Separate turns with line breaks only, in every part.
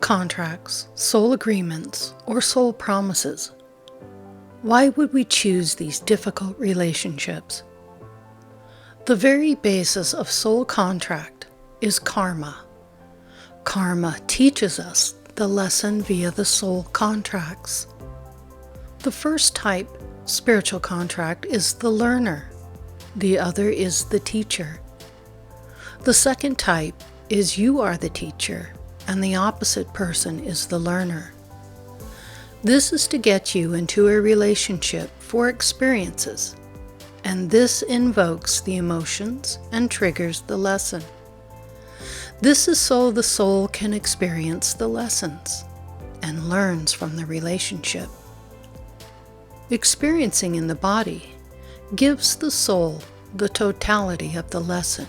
Contracts, soul agreements, or soul promises. Why would we choose these difficult relationships? The very basis of soul contract is karma. Karma teaches us the lesson via the soul contracts. The first type, spiritual contract, is the learner. The other is the teacher. The second type is you are the teacher, and the opposite person is the learner. This is to get you into a relationship for experiences, and this invokes the emotions and triggers the lesson. This is so the soul can experience the lessons and learns from the relationship. Experiencing in the body gives the soul the totality of the lesson.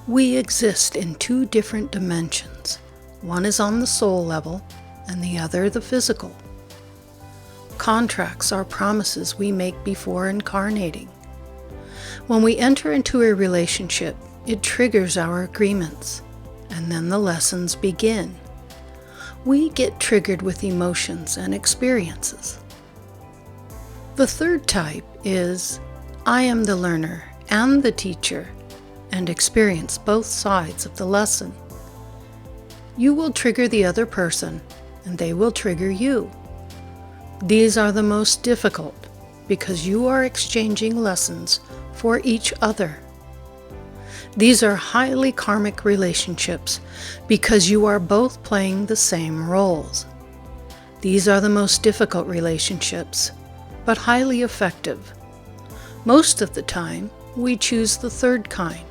We exist in two different dimensions. One is on the soul level and the other the physical. Contracts are promises we make before incarnating. When we enter into a relationship, it triggers our agreements, and then the lessons begin. We get triggered with emotions and experiences. The third type is, I am the learner and the teacher, and experience both sides of the lesson. You will trigger the other person, and they will trigger you. These are the most difficult because you are exchanging lessons for each other. These are highly karmic relationships because you are both playing the same roles. These are the most difficult relationships, but highly effective. Most of the time, we choose the third kind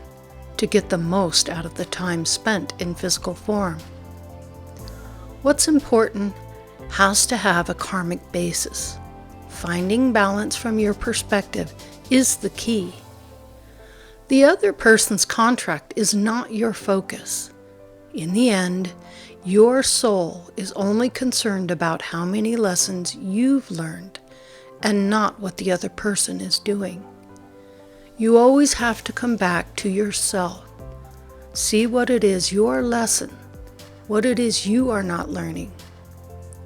to get the most out of the time spent in physical form. What's important has to have a karmic basis. Finding balance from your perspective is the key. The other person's contract is not your focus. In the end, your soul is only concerned about how many lessons you've learned and not what the other person is doing. You always have to come back to yourself. See what it is your lesson, what it is you are not learning.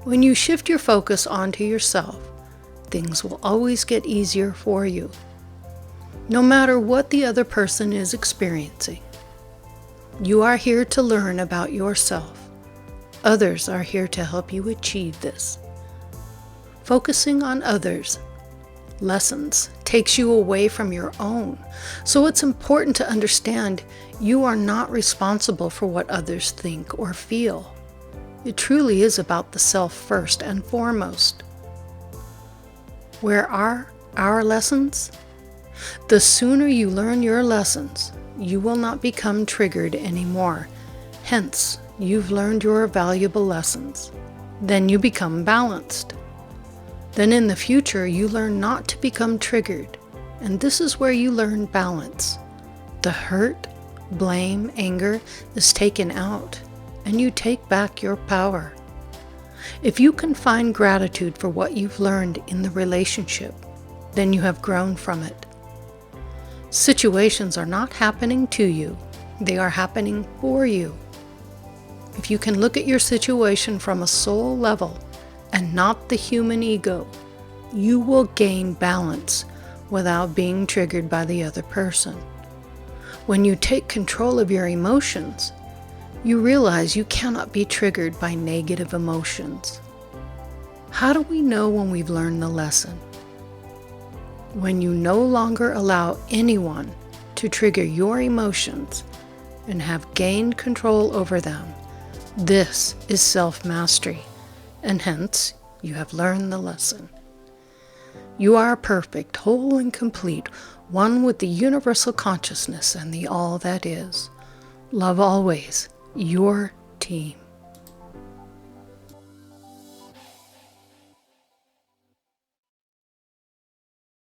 When you shift your focus onto yourself, things will always get easier for you, no matter what the other person is experiencing. You are here to learn about yourself. Others are here to help you achieve this. Focusing on others' lessons takes you away from your own, so it's important to understand you are not responsible for what others think or feel. It truly is about the self first and foremost. Where are our lessons? The sooner you learn your lessons, you will not become triggered anymore. Hence, you've learned your valuable lessons. Then you become balanced. Then in the future, you learn not to become triggered. And this is where you learn balance. The hurt, blame, anger is taken out, and you take back your power. If you can find gratitude for what you've learned in the relationship, then you have grown from it. Situations are not happening to you, they are happening for you. If you can look at your situation from a soul level and not the human ego, you will gain balance without being triggered by the other person. When you take control of your emotions, you realize you cannot be triggered by negative emotions. How do we know when we've learned the lesson? When you no longer allow anyone to trigger your emotions and have gained control over them. This is self-mastery, and hence you have learned the lesson. You are perfect, whole and complete, one with the universal consciousness and the all that is. Love always, your team.